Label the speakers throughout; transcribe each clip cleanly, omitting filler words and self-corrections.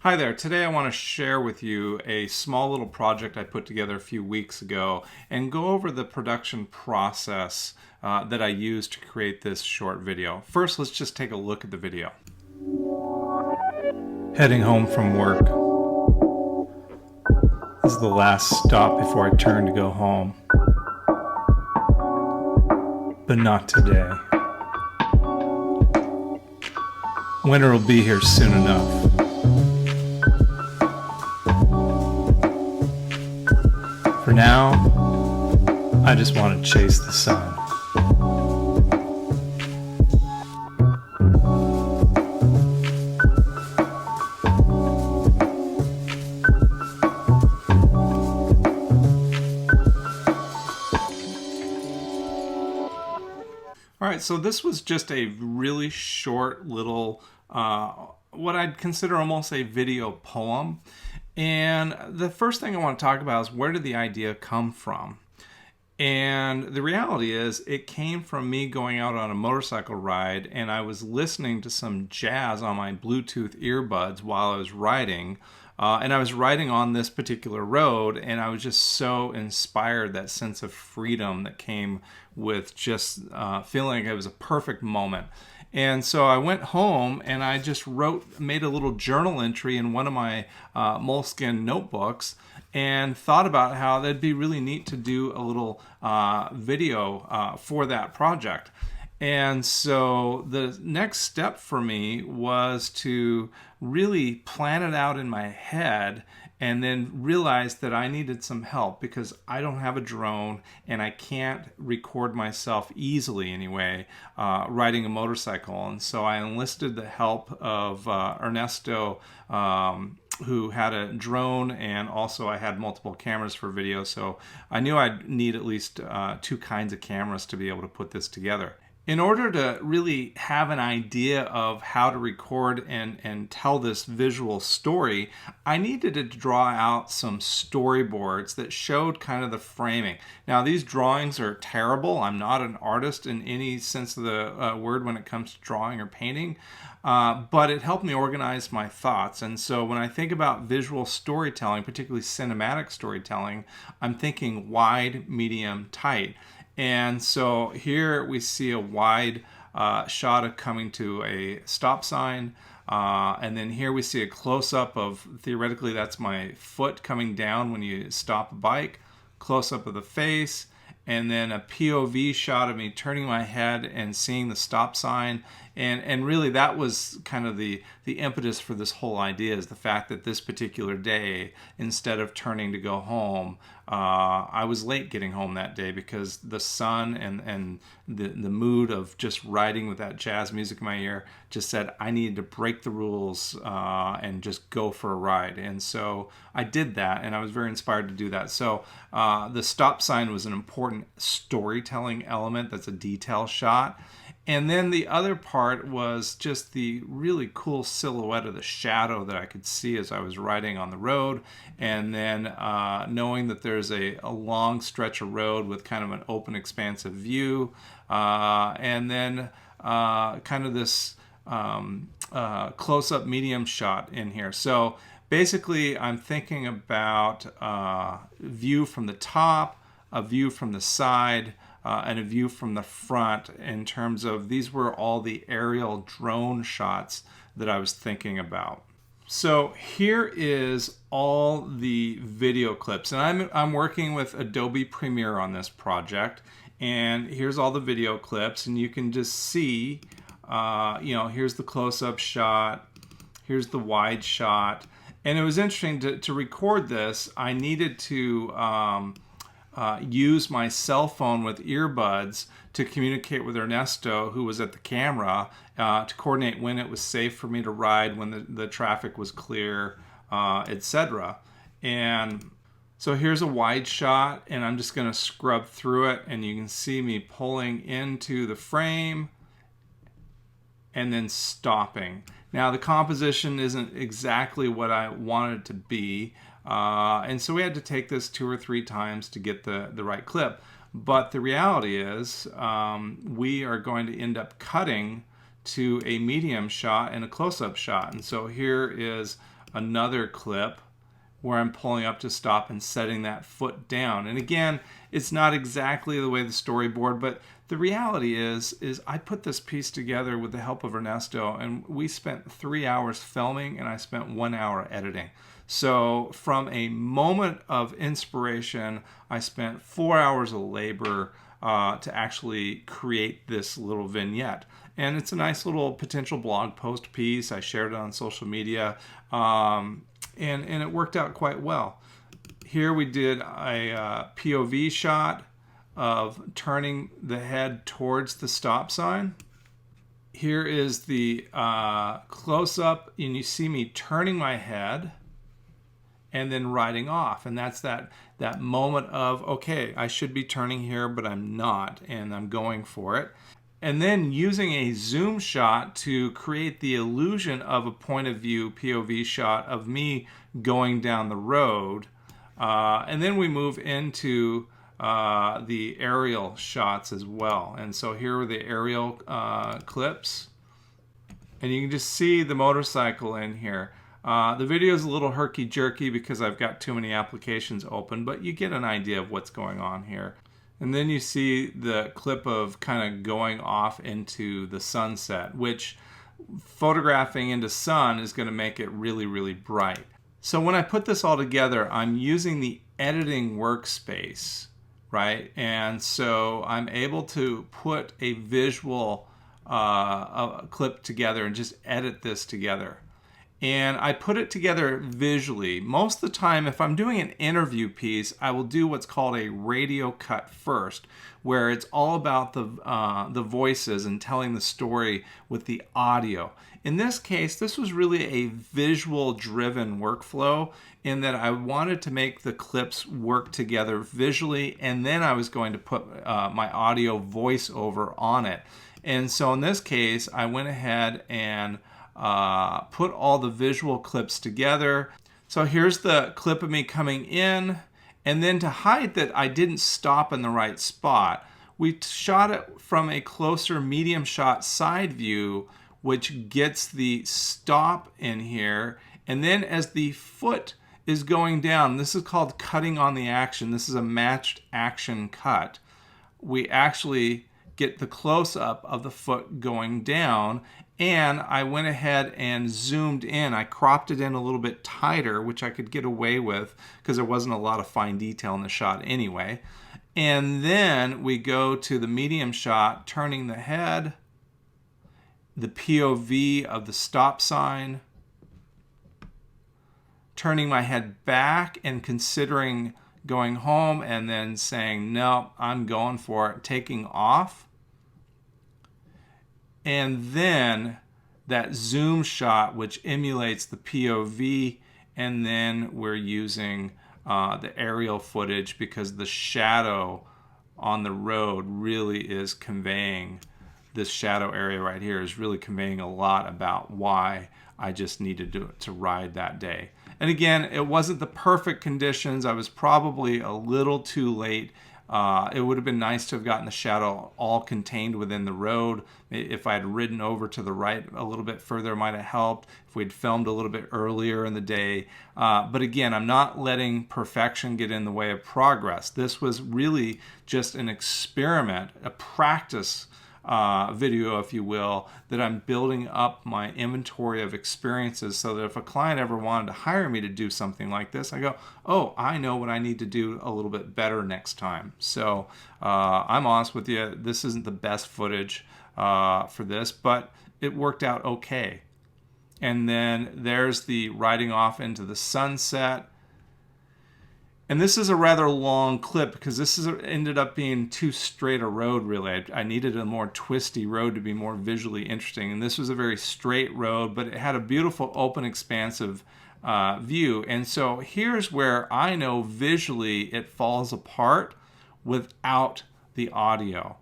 Speaker 1: Hi there. Today I want to share with you a small little project I put together a few weeks ago and go over the production process that I used to create this short video. First, let's just take a look at the video. Heading home from work. This is the last stop before I turn to go home. But not today. Winter will be here soon enough. For now, I just want to chase the sun. All right, so this was just a really short little, what I'd consider almost a video poem. And the first thing I want to talk about is where did the idea come from? And the reality is it came from me going out on a motorcycle ride, and I was listening to some jazz on my Bluetooth earbuds while I was riding. And I was riding on this particular road, and I was just so inspired, that sense of freedom that came with just feeling like it was a perfect moment. And so I went home and I just made a little journal entry in one of my moleskin notebooks and thought about how that'd be really neat to do a little video for that project. And so the next step for me was to really plan it out in my head and then realize that I needed some help because I don't have a drone and I can't record myself easily anyway riding a motorcycle. And so I enlisted the help of Ernesto, who had a drone, and also I had multiple cameras for video. So I knew I'd need at least two kinds of cameras to be able to put this together. In order to really have an idea of how to record and tell this visual story, I needed to draw out some storyboards that showed kind of the framing. Now, these drawings are terrible. I'm not an artist in any sense of the word when it comes to drawing or painting, but it helped me organize my thoughts. And so when I think about visual storytelling, particularly cinematic storytelling, I'm thinking wide, medium, tight. And so here we see a wide shot of coming to a stop sign. And then here we see a close-up of, theoretically, that's my foot coming down when you stop a bike. Close-up of the face. And then a POV shot of me turning my head and seeing the stop sign. And really that was kind of the impetus for this whole idea, is the fact that this particular day, instead of turning to go home, I was late getting home that day because the sun and the mood of just riding with that jazz music in my ear just said I needed to break the rules and just go for a ride. And so I did that, and I was very inspired to do that. So the stop sign was an important storytelling element. That's a detail shot. And then the other part was just the really cool silhouette of the shadow that I could see as I was riding on the road. And then knowing that there's a long stretch of road with kind of an open, expansive view. And then kind of this close-up medium shot in here. So basically, I'm thinking about view from the top, a view from the side, and a view from the front, in terms of these were all the aerial drone shots that I was thinking about. So here is all the video clips, and I'm working with Adobe Premiere on this project, and here's all the video clips, and you can just see, here's the close-up shot, here's the wide shot, and it was interesting to record this. I needed to use my cell phone with earbuds to communicate with Ernesto, who was at the camera, to coordinate when it was safe for me to ride, when the traffic was clear, etc. And so here's a wide shot, and I'm just going to scrub through it, and you can see me pulling into the frame and then stopping. Now the composition isn't exactly what I wanted it to be, and so we had to take this 2 or 3 times to get the right clip. But the reality is we are going to end up cutting to a medium shot and a close-up shot. And so here is another clip where I'm pulling up to stop and setting that foot down. And again, it's not exactly the way the storyboard, but the reality is I put this piece together with the help of Ernesto, and we spent 3 hours filming and I spent 1 hour editing. So from a moment of inspiration, I spent 4 hours of labor to actually create this little vignette. And it's a nice little potential blog post piece. I shared it on social media, and it worked out quite well. Here we did a POV shot of turning the head towards the stop sign. Here is the close-up, and you see me turning my head and then riding off. And that's that moment of, okay, I should be turning here, but I'm not, and I'm going for it. And then using a zoom shot to create the illusion of a point of view POV shot of me going down the road. And then we move into the aerial shots as well. And so here are the aerial clips. And you can just see the motorcycle in here. The video is a little herky-jerky because I've got too many applications open, but you get an idea of what's going on here. And then you see the clip of kind of going off into the sunset, which photographing into sun is going to make it really, really bright. So when I put this all together, I'm using the editing workspace, right? And so I'm able to put a visual clip together and just edit this together. And I put it together visually. Most of the time, if I'm doing an interview piece, I will do what's called a radio cut first, where it's all about the voices and telling the story with the audio. In this case, this was really a visual-driven workflow in that I wanted to make the clips work together visually, and then I was going to put my audio voiceover on it. And so in this case, I went ahead and put all the visual clips together. So here's the clip of me coming in, and then to hide that I didn't stop in the right spot, we shot it from a closer medium shot side view, which gets the stop in here. And then as the foot is going down, this is called cutting on the action. This is a matched action cut. We actually get the close-up of the foot going down, and I went ahead and zoomed in. I cropped it in a little bit tighter, which I could get away with because there wasn't a lot of fine detail in the shot anyway. And then we go to the medium shot, turning the head, the POV of the stop sign, turning my head back and considering going home, and then saying, no, I'm going for it, taking off. And then that zoom shot, which emulates the POV, and then we're using the aerial footage because the shadow on the road really is conveying, this shadow area right here is really conveying a lot about why I just needed to ride that day. And again, it wasn't the perfect conditions. I was probably a little too late. It would have been nice to have gotten the shadow all contained within the road. If I had ridden over to the right a little bit further, it might have helped. If we'd filmed a little bit earlier in the day. But again, I'm not letting perfection get in the way of progress. This was really just an experiment, a practice video, if you will, that I'm building up my inventory of experiences so that if a client ever wanted to hire me to do something like this, I go, oh, I know what I need to do a little bit better next time. So I'm honest with you, this isn't the best footage for this, but it worked out okay. And then there's the riding off into the sunset. And this is a rather long clip because this ended up being too straight a road, really. I needed a more twisty road to be more visually interesting. And this was a very straight road, but it had a beautiful, open, expansive view. And so here's where I know visually it falls apart without the audio.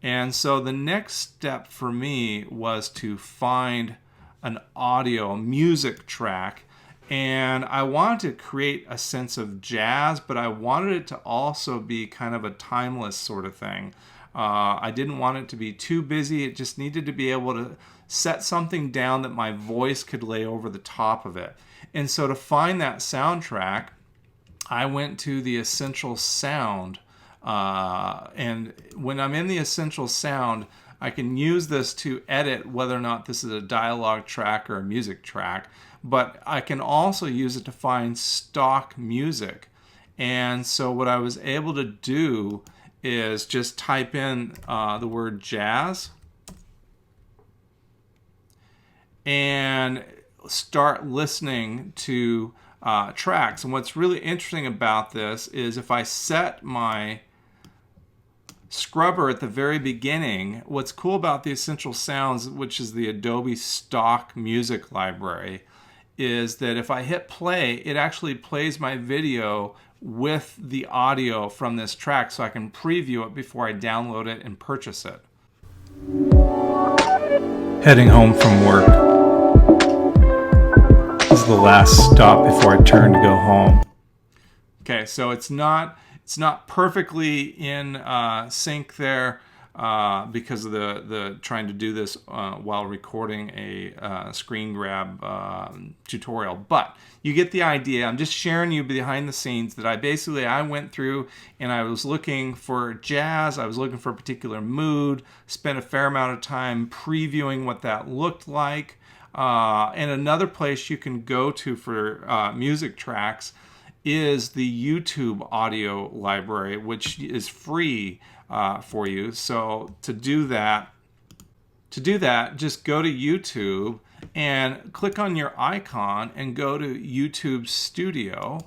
Speaker 1: And so the next step for me was to find an audio, a music track. And I wanted to create a sense of jazz, but I wanted it to also be kind of a timeless sort of thing. I didn't want it to be too busy. It just needed to be able to set something down that my voice could lay over the top of it. And so to find that soundtrack, I went to the Essential Sound. And when I'm in the Essential Sound, I can use this to edit whether or not this is a dialogue track or a music track. But I can also use it to find stock music. And so what I was able to do is just type in the word jazz and start listening to tracks. And what's really interesting about this is if I set my scrubber at the very beginning, what's cool about the Essential Sounds, which is the Adobe stock music library, is that if I hit play, it actually plays my video with the audio from this track, so I can preview it before I download it and purchase it. Heading home from work. This is the last stop before I turn to go home. Okay, so it's not perfectly in sync there because of the trying to do this while recording a screen grab tutorial, but you get the idea. I'm just sharing you behind the scenes that I went through and I was looking for jazz. I was looking for a particular mood, spent a fair amount of time previewing what that looked like. And another place you can go to for music tracks is the YouTube audio library, which is free for you. So to do that, just go to YouTube and click on your icon and go to YouTube Studio.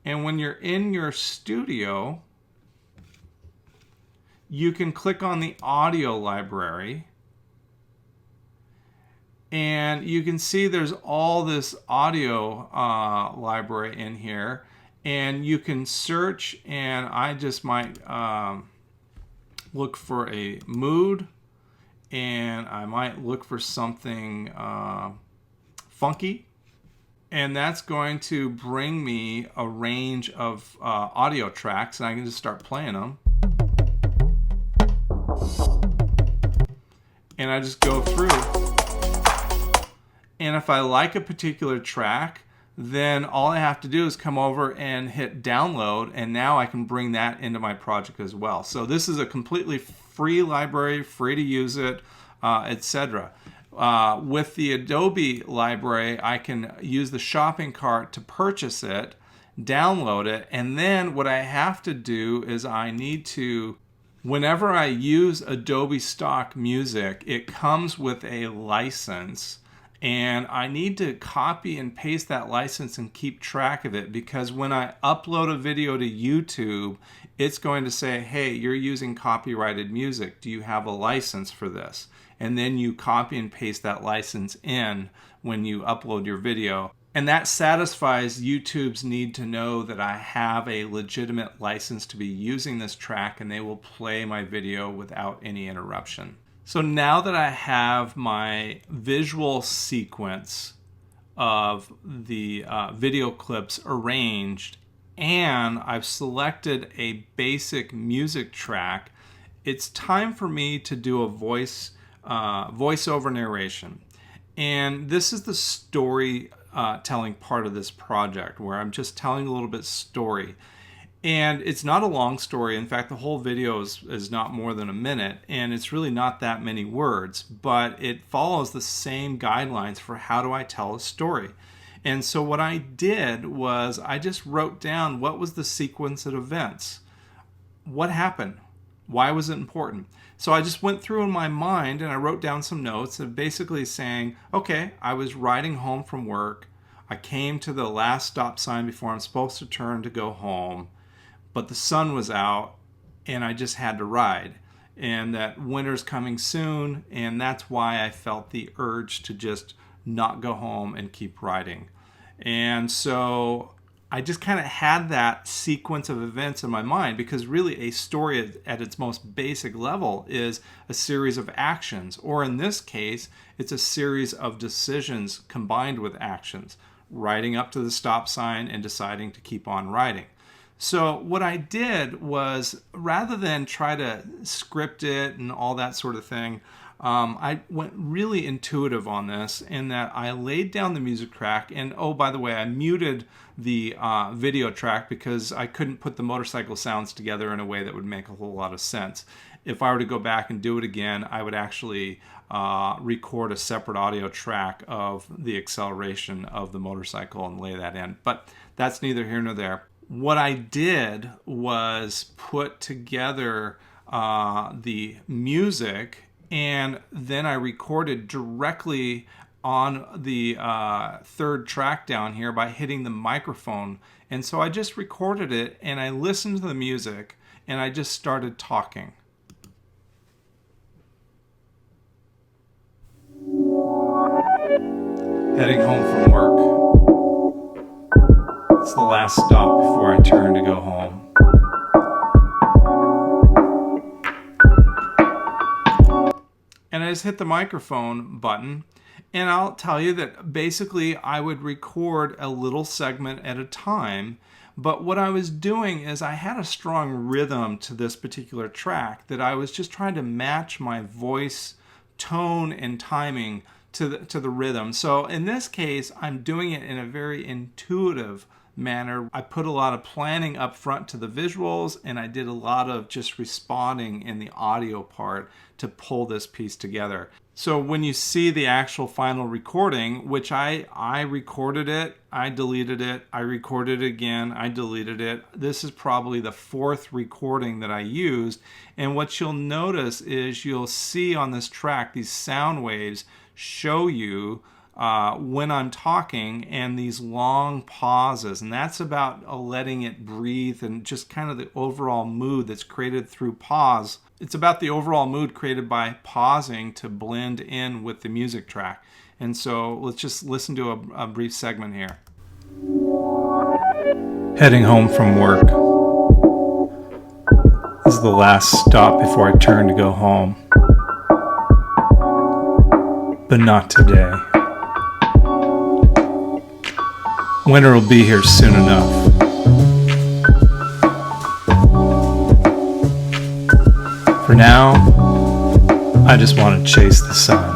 Speaker 1: And when you're in your studio, you can click on the audio library. And you can see there's all this audio library in here. And you can search, and I just might look for a mood. And I might look for something funky. And that's going to bring me a range of audio tracks. And I can just start playing them. And I just go through. And if I like a particular track, then all I have to do is come over and hit download, and now I can bring that into my project as well. So this is a completely free library, free to use it, etc. With the Adobe library, I can use the shopping cart to purchase it, download it, and then what I have to do is I need to, whenever I use Adobe stock music, it comes with a license. And I need to copy and paste that license and keep track of it, because when I upload a video to YouTube, it's going to say, hey, you're using copyrighted music. Do you have a license for this? And then you copy and paste that license in when you upload your video. And that satisfies YouTube's need to know that I have a legitimate license to be using this track, and they will play my video without any interruption. So now that I have my visual sequence of the video clips arranged and I've selected a basic music track, it's time for me to do a voiceover narration. And this is the story telling part of this project, where I'm just telling a little bit story. And it's not a long story. In fact, the whole video is not more than a minute, and it's really not that many words, but it follows the same guidelines for how do I tell a story. And so what I did was I just wrote down what was the sequence of events. What happened? Why was it important? So I just went through in my mind and I wrote down some notes of basically saying, okay, I was riding home from work. I came to the last stop sign before I'm supposed to turn to go home. But the sun was out and I just had to ride, and that winter's coming soon, and that's why I felt the urge to just not go home and keep riding. And so I just kind of had that sequence of events in my mind, because really a story at its most basic level is a series of actions, or in this case, it's a series of decisions combined with actions, riding up to the stop sign and deciding to keep on riding. So what I did was, rather than try to script it and all that sort of thing, I went really intuitive on this in that I laid down the music track, and oh, by the way, I muted the video track because I couldn't put the motorcycle sounds together in a way that would make a whole lot of sense. If I were to go back and do it again, I would actually record a separate audio track of the acceleration of the motorcycle and lay that in. But that's neither here nor there. What I did was put together the music, and then I recorded directly on the third track down here by hitting the microphone. And so I just recorded it, and I listened to the music, and I just started talking. Heading home from work. It's the last stop before I turn to go home. And I just hit the microphone button, and I'll tell you that basically I would record a little segment at a time. But what I was doing is I had a strong rhythm to this particular track that I was just trying to match my voice, tone, and timing to the rhythm. So in this case, I'm doing it in a very intuitive manner. I put a lot of planning up front to the visuals, and I did a lot of just responding in the audio part to pull this piece together. So when you see the actual final recording, which I recorded it, I deleted it, I recorded it again, I deleted it. This is probably the fourth recording that I used. And what you'll notice is you'll see on this track, these sound waves show you when I'm talking and these long pauses. And that's about letting it breathe and just kind of the overall mood that's created through pause. It's about the overall mood created by pausing to blend in with the music track. And so let's just listen to a brief segment here. Heading home from work. This is the last stop before I turn to go home. But not today. Winter will be here soon enough. For now, I just want to chase the sun.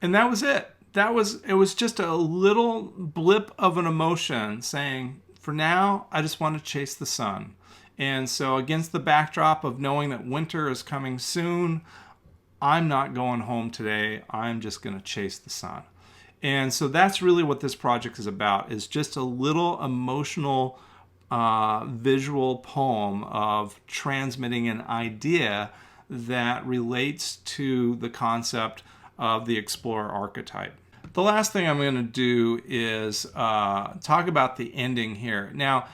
Speaker 1: And that was it. It was just a little blip of an emotion saying, for now, I just want to chase the sun. And so against the backdrop of knowing that winter is coming soon, I'm not going home today. I'm just going to chase the sun. And so that's really what this project is about, is just a little emotional visual poem of transmitting an idea that relates to the concept of the explorer archetype. The last thing I'm going to do is talk about the ending here. Now,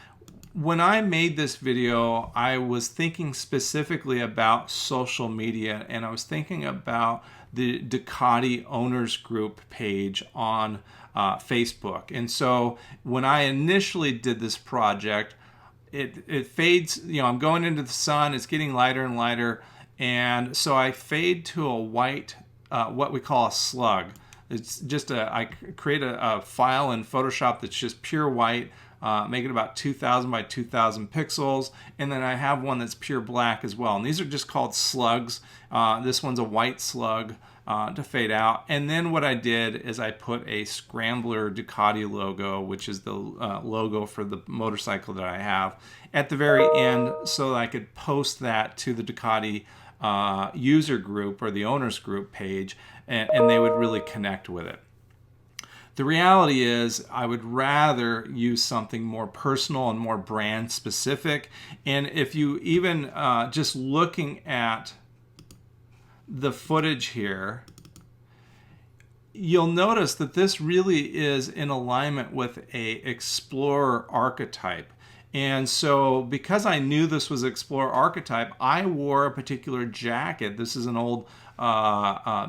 Speaker 1: when I made this video, I was thinking specifically about social media, and I was thinking about the Ducati Owners Group page on Facebook. And so when I initially did this project, it fades, I'm going into the sun, it's getting lighter and lighter, and so I fade to a white, what we call a slug. It's just I create a file in Photoshop that's just pure white, make it about 2000 by 2000 pixels, and then I have one that's pure black as well. And these are just called slugs. This one's a white slug to fade out. And then what I did is I put a Scrambler Ducati logo, which is the logo for the motorcycle that I have, at the very end so that I could post that to the Ducati user group or the owners group page, and they would really connect with it. The reality is I would rather use something more personal and more brand specific. And if you even just looking at the footage here, you'll notice that this really is in alignment with a explorer archetype. And so because I knew this was explorer archetype, I wore a particular jacket. This is an old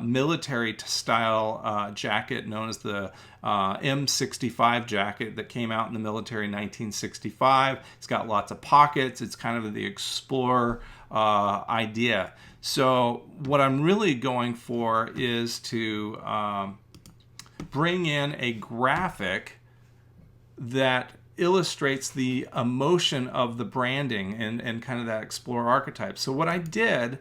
Speaker 1: military style jacket known as the M65 jacket that came out in the military in 1965. It's got lots of pockets. It's kind of the explorer idea. So what I'm really going for is to bring in a graphic that illustrates the emotion of the branding and kind of that Explorer archetype. So what I did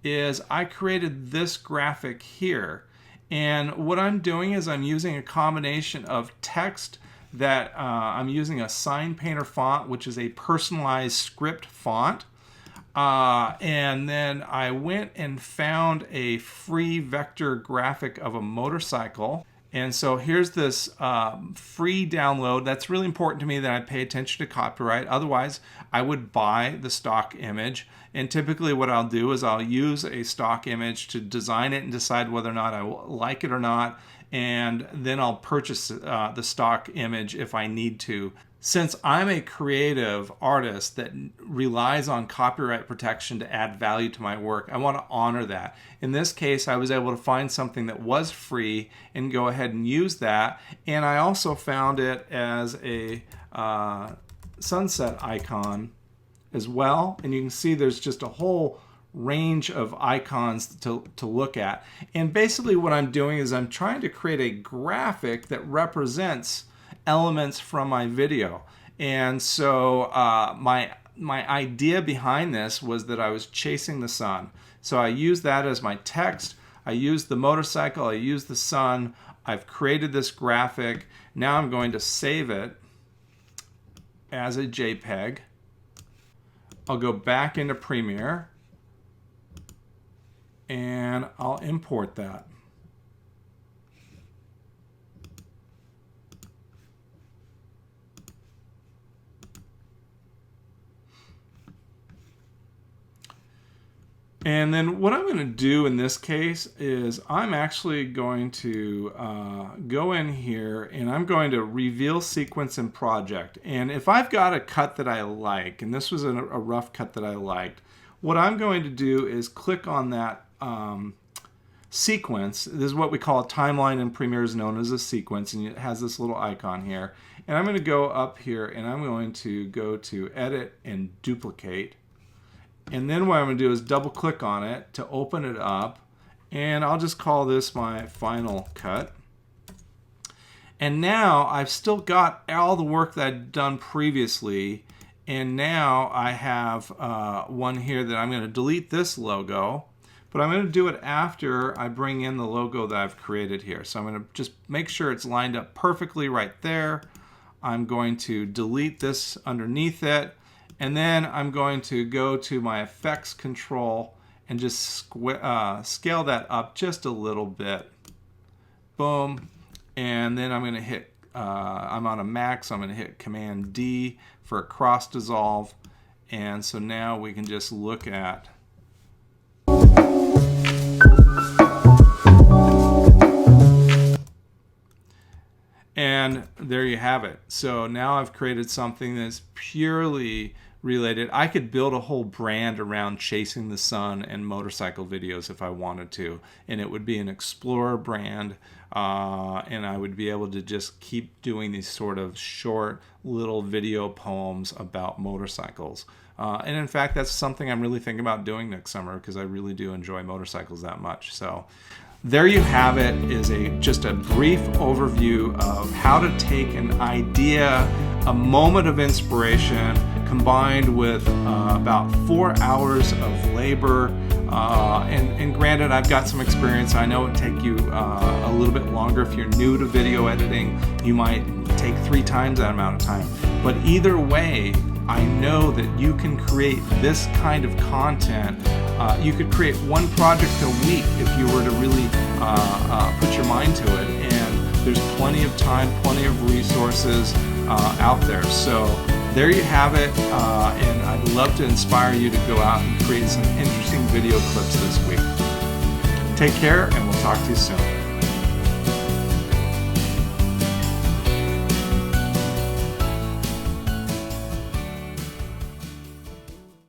Speaker 1: is I created this graphic here. And what I'm doing is I'm using a combination of text that I'm using a Sign Painter font, which is a personalized script font. And then I went and found a free vector graphic of a motorcycle. And so here's this free download. That's really important to me that I pay attention to copyright. Otherwise, I would buy the stock image. And typically what I'll do is I'll use a stock image to design it and decide whether or not I like it or not. And then I'll purchase the stock image if I need to. Since I'm a creative artist that relies on copyright protection to add value to my work, I want to honor that. In this case, I was able to find something that was free and go ahead and use that. And I also found it as a sunset icon as well. And you can see there's just a whole range of icons to look at. And basically what I'm doing is I'm trying to create a graphic that represents elements from my video. And so my idea behind this was that I was chasing the sun. So I used that as my text. I used the motorcycle. I used the sun. I've created this graphic. Now I'm going to save it as a JPEG. I'll go back into Premiere and I'll import that. And then what I'm going to do in this case is I'm actually going to go in here and I'm going to reveal sequence and project. And if I've got a cut that I like, and this was a rough cut that I liked, what I'm going to do is click on that sequence. This is what we call a timeline in Premiere, is known as a sequence, and it has this little icon here. And I'm going to go up here and I'm going to go to Edit and Duplicate. And then what I'm going to do is double click on it to open it up, and I'll just call this my final cut. And now I've still got all the work that I'd done previously, and now I have one here that I'm going to delete this logo, but I'm going to do it after I bring in the logo that I've created here. So I'm going to just make sure it's lined up perfectly right there. I'm going to delete this underneath it. And then I'm going to go to my effects control and just scale that up just a little bit. Boom. And then I'm going to hit, I'm on a Mac, so I'm going to hit Command D for a cross dissolve. And so now we can just look at and there you have it. So now I've created something that's purely related. I could build a whole brand around chasing the sun and motorcycle videos if I wanted to, and it would be an Explorer brand, and I would be able to just keep doing these sort of short little video poems about motorcycles. And in fact, that's something I'm really thinking about doing next summer because I really do enjoy motorcycles that much. So there you have it, is just a brief overview of how to take an idea, a moment of inspiration, combined with about 4 hours of labor. And granted, I've got some experience. I know it would take you a little bit longer. If you're new to video editing, you might take 3 times that amount of time. But either way, I know that you can create this kind of content. You could create one project a week if you were to really put your mind to it. And there's plenty of time, plenty of resources out there. So there you have it. And I'd love to inspire you to go out and create some interesting video clips this week. Take care, and we'll talk to you soon.